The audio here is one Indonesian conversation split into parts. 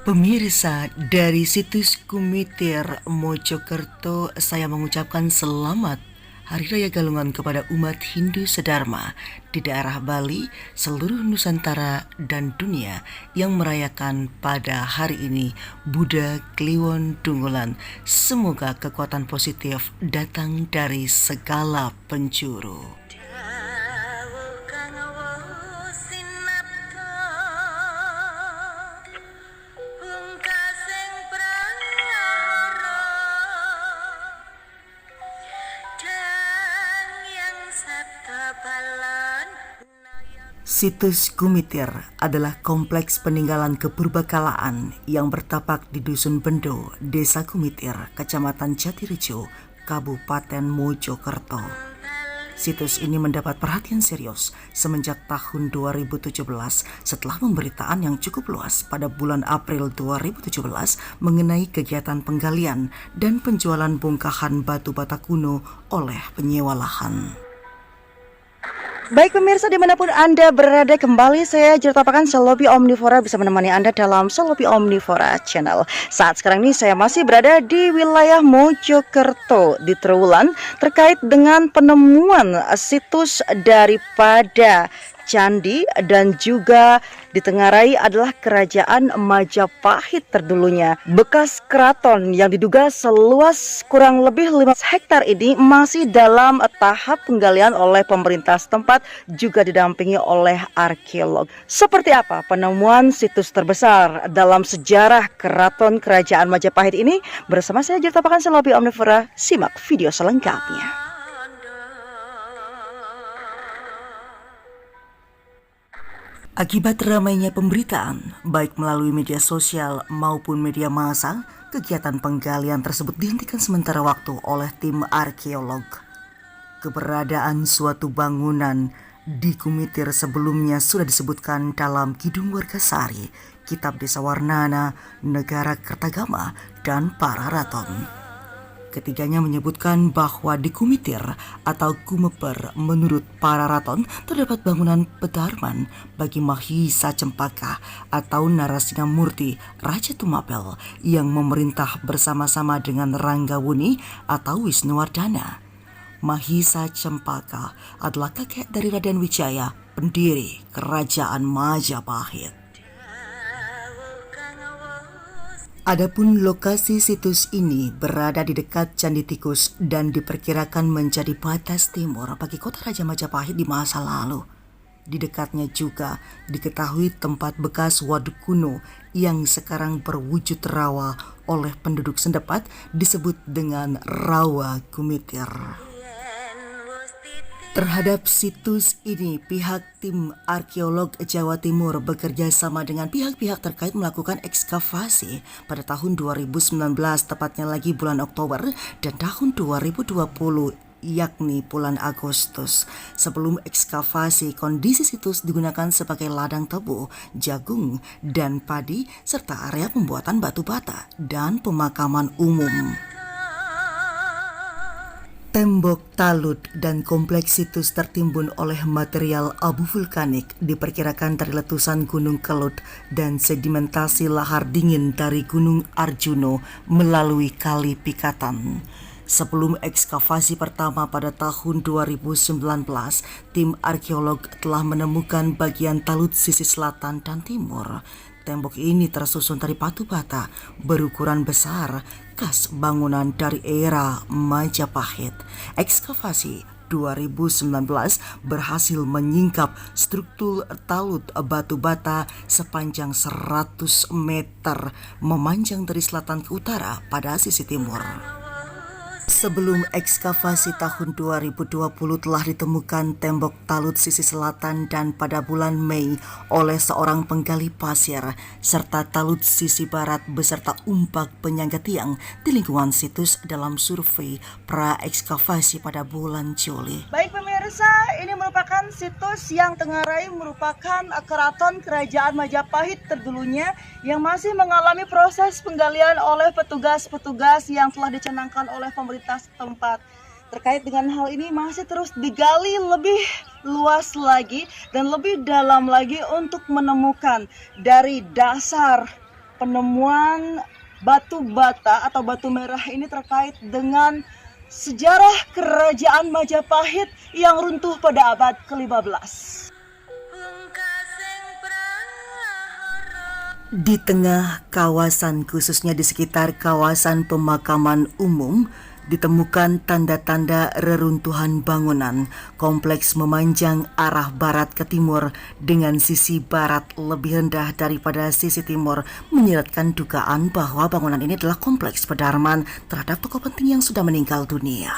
Pemirsa dari situs Kumitir Mojokerto, saya mengucapkan selamat Hari Raya Galungan kepada umat Hindu Sedharma di daerah Bali, seluruh Nusantara dan dunia yang merayakan pada hari ini Buddha Kliwon Dungulan. Semoga kekuatan positif datang dari segala penjuru. Situs Kumitir adalah kompleks peninggalan kepurbakalaan yang bertapak di Dusun Bendo, Desa Kumitir, Kecamatan Jatirejo, Kabupaten Mojokerto. Situs ini mendapat perhatian serius semenjak tahun 2017 setelah pemberitaan yang cukup luas pada bulan April 2017 mengenai kegiatan penggalian dan penjualan bongkahan batu bata kuno oleh penyewa lahan. Baik pemirsa dimanapun Anda berada, kembali saya Jertapakan Selopi Omnivora bisa menemani Anda dalam Selopi Omnivora Channel. Saat sekarang ini saya masih berada di wilayah Mojokerto di Trowulan terkait dengan penemuan situs daripada candi dan juga ditengarai adalah kerajaan Majapahit terdulunya. Bekas keraton yang diduga seluas kurang lebih 5 hektar ini masih dalam tahap penggalian oleh pemerintah setempat juga didampingi oleh arkeolog. Seperti apa penemuan situs terbesar dalam sejarah keraton kerajaan Majapahit ini? Bersama saya Jertapakan Selopi Omnivora, simak video selengkapnya. Akibat ramainya pemberitaan, baik melalui media sosial maupun media massa, kegiatan penggalian tersebut dihentikan sementara waktu oleh tim arkeolog. Keberadaan suatu bangunan di Kumitir sebelumnya sudah disebutkan dalam Kidung Wargasari, Kitab Desa Warnana, Negara Kertagama, dan Pararaton. Ketiganya menyebutkan bahwa di Kumitir atau Kumeper menurut Pararaton terdapat bangunan Pedarman bagi Mahisa Cempaka atau Narasingamurti Raja Tumapel yang memerintah bersama-sama dengan Ranggawuni atau Wisnuwardana. Mahisa Cempaka adalah kakek dari Raden Wijaya, pendiri Kerajaan Majapahit. Adapun lokasi situs ini berada di dekat Candi Tikus dan diperkirakan menjadi batas timur bagi kota Raja Majapahit di masa lalu. Di dekatnya juga diketahui tempat bekas waduk kuno yang sekarang berwujud rawa oleh penduduk setempat disebut dengan Rawa Kumitir. Terhadap situs ini, pihak tim arkeolog Jawa Timur bekerja sama dengan pihak-pihak terkait melakukan ekskavasi pada tahun 2019, tepatnya lagi bulan Oktober, dan tahun 2020, yakni bulan Agustus. Sebelum ekskavasi, kondisi situs digunakan sebagai ladang tebu, jagung, dan padi, serta area pembuatan batu bata dan pemakaman umum. Tembok talut dan kompleks situs tertimbun oleh material abu vulkanik, diperkirakan dari letusan Gunung Kelut dan sedimentasi lahar dingin dari Gunung Arjuno melalui Kali Pikatan. Sebelum ekskavasi pertama pada tahun 2019, tim arkeolog telah menemukan bagian talut sisi selatan dan timur. Tembok ini tersusun dari batu bata berukuran besar, khas bangunan dari era Majapahit. Ekskavasi 2019 berhasil menyingkap struktur talut batu bata sepanjang 100 meter memanjang dari selatan ke utara pada sisi timur. Sebelum ekskavasi tahun 2020 telah ditemukan tembok talut sisi selatan dan pada bulan Mei oleh seorang penggali pasir serta talut sisi barat beserta umpak penyangga tiang di lingkungan situs dalam survei pra-ekskavasi pada bulan Juli. Baik pemirsa, ini merupakan situs yang tengarai merupakan keraton kerajaan Majapahit terdulunya yang masih mengalami proses penggalian oleh petugas-petugas yang telah dicanangkan oleh pemerintah setempat. Terkait dengan hal ini masih terus digali lebih luas lagi dan lebih dalam lagi untuk menemukan dari dasar penemuan batu bata atau batu merah ini terkait dengan sejarah kerajaan Majapahit yang runtuh pada abad ke-15. Di tengah kawasan, khususnya di sekitar kawasan pemakaman umum, ditemukan tanda-tanda reruntuhan bangunan. Kompleks memanjang arah barat ke timur dengan sisi barat lebih rendah daripada sisi timur, menyiratkan dugaan bahwa bangunan ini adalah kompleks pedarman terhadap tokoh penting yang sudah meninggal dunia.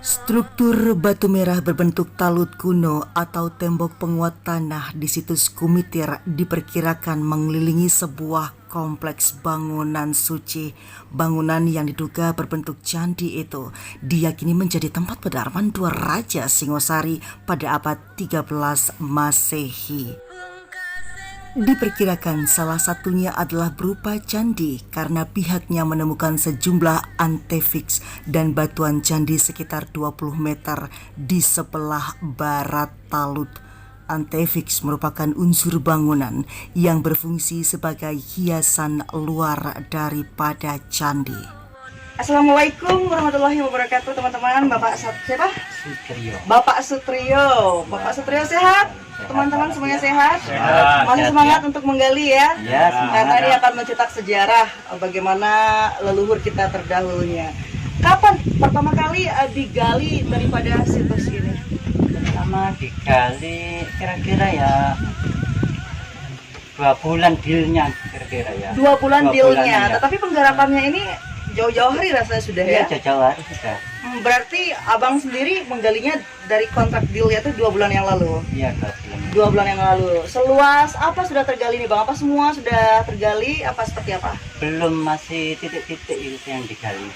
Struktur batu merah berbentuk talut kuno atau tembok penguat tanah di situs Kumitir diperkirakan mengelilingi sebuah kompleks bangunan suci. Bangunan yang diduga berbentuk candi itu diyakini menjadi tempat pedarman dua Raja Singosari pada abad 13 Masehi. Diperkirakan salah satunya adalah berupa candi karena pihaknya menemukan sejumlah artefaks dan batuan candi sekitar 20 meter di sebelah barat talut. Artefaks merupakan unsur bangunan yang berfungsi sebagai hiasan luar daripada candi. Assalamualaikum warahmatullahi wabarakatuh teman-teman. Bapak siapa? Sutrio. Bapak Sutrio. Bapak Sutrio sehat? Teman-teman semuanya sehat? Masih semangat untuk menggali ya? Ya, semangat. Karena ini akan mencetak sejarah bagaimana leluhur kita terdahulunya. Kapan pertama kali digali daripada situs ini? Pertama digali kira-kira ya 2 bulan dealnya kira-kira ya. 2 bulan dealnya, ya. tetapi penggarapannya ini jauh-jauh hari rasanya sudah ya? Iya, jauh hari sudah. Berarti abang sendiri menggalinya dari kontrak dealnya itu 2 bulan yang lalu? Iya, 2 bulan. 2 bulan yang lalu. Seluas apa sudah tergali nih bang? Apa semua sudah tergali? Apa seperti apa? Belum, masih titik-titik itu yang digali.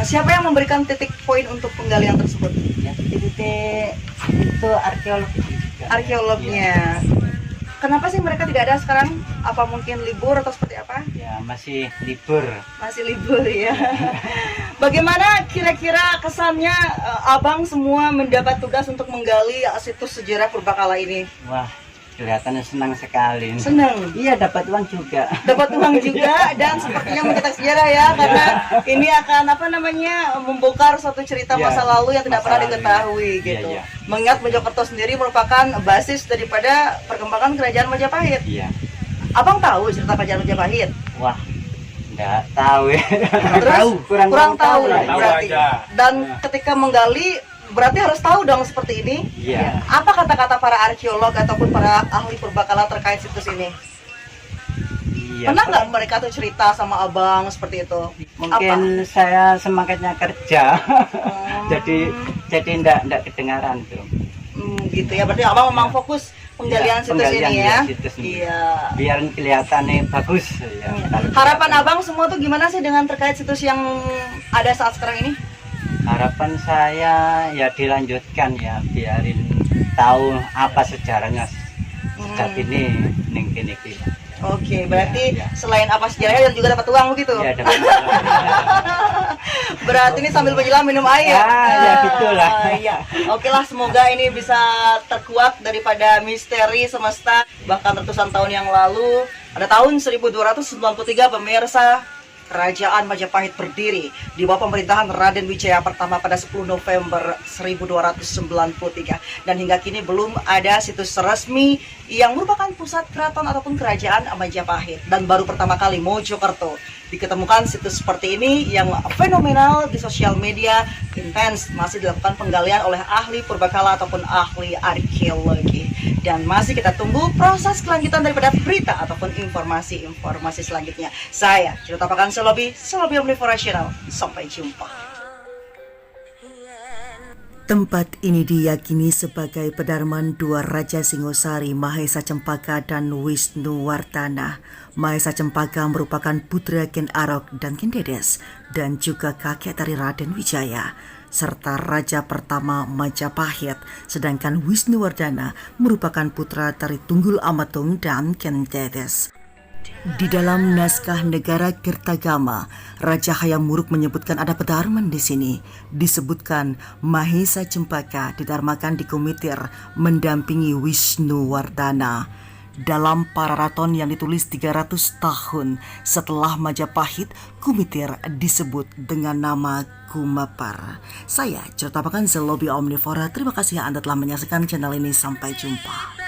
Siapa yang memberikan titik poin untuk penggalian tersebut? Ya, titik-titik itu arkeolog juga. Arkeolognya. Kenapa sih mereka tidak ada sekarang? Apa mungkin libur atau seperti apa? Ya, masih libur. Masih libur ya. Bagaimana kira-kira kesannya abang semua mendapat tugas untuk menggali situs sejarah purbakala ini? Wah, kelihatannya senang sekali. Senang. Iya, dapat uang juga. Dapat uang juga dan sepertinya mencetak sejarah ya, karena ini akan membongkar suatu cerita Ya, masa lalu yang tidak masa pernah lalu. diketahui Iya, gitu. iya. Mengingat Mojokerto sendiri merupakan basis daripada perkembangan kerajaan Majapahit. Iya. Abang tahu cerita kerajaan Majapahit? Wah, enggak tahu ya. Terus kurang tahu lah. berarti. Dan ketika menggali berarti harus tahu dong seperti ini. Iya. Apa kata-kata para arkeolog ataupun para ahli purbakala terkait situs ini? Iya. Pernah nggak mereka tuh cerita sama abang seperti itu? Mungkin saya semangatnya kerja. jadi enggak kedengaran tuh. Gitu ya, berarti abang memang fokus penggalian Iya, situs penggalian ini ya. situs ini. Iya. Biar kelihatannya bagus ya. Kalau Harapan kelihatan. abang semua tuh gimana sih dengan terkait situs yang ada saat sekarang ini? Harapan saya ya dilanjutkan ya, biarin tahu apa sejarahnya sejak ini ning kene iki. Oke, berarti Iya. selain apa sejarahnya dan juga dapat uang begitu? Ya, dapat. Berarti ini sambil menyelam minum air. Ya gitulah. Iya. Oke lah, semoga ini bisa terkuak daripada misteri semesta bahkan ratusan tahun yang lalu. Pada tahun 1293 pemirsa, Kerajaan Majapahit berdiri di bawah pemerintahan Raden Wijaya pertama pada 10 November 1293 dan hingga kini belum ada situs resmi yang merupakan pusat keraton ataupun kerajaan Majapahit, dan baru pertama kali Mojokerto diketemukan situs seperti ini yang fenomenal di sosial media. Intens masih dilakukan penggalian oleh ahli purbakala ataupun ahli arkeologi, dan masih kita tunggu proses kelanjutan daripada berita ataupun informasi selanjutnya. Saya Cerita Pakan Selobi Omnivora Channel. Sampai jumpa. Tempat ini diyakini sebagai pedarman dua Raja Singosari, Mahesa Cempaka dan Wisnu Wardana. Mahesa Cempaka merupakan putra Ken Arok dan Ken Dedes, dan juga kakek dari Raden Wijaya, serta Raja pertama Majapahit, sedangkan Wisnu Wardana merupakan putra dari Tunggul Amatung dan Ken Dedes. Di dalam naskah Negara Kertagama, Raja Hayam Wuruk menyebutkan ada pedarman di sini. Disebutkan Mahesa Cempaka didarmakan di Kumitir mendampingi Wisnu Wardana. dalam Pararaton yang ditulis 300 tahun setelah Majapahit, Kumitir disebut dengan nama Kumapar. Saya Cerita Pakan Zelobi Omnivora. Terima kasih Anda telah menyaksikan channel ini. Sampai jumpa.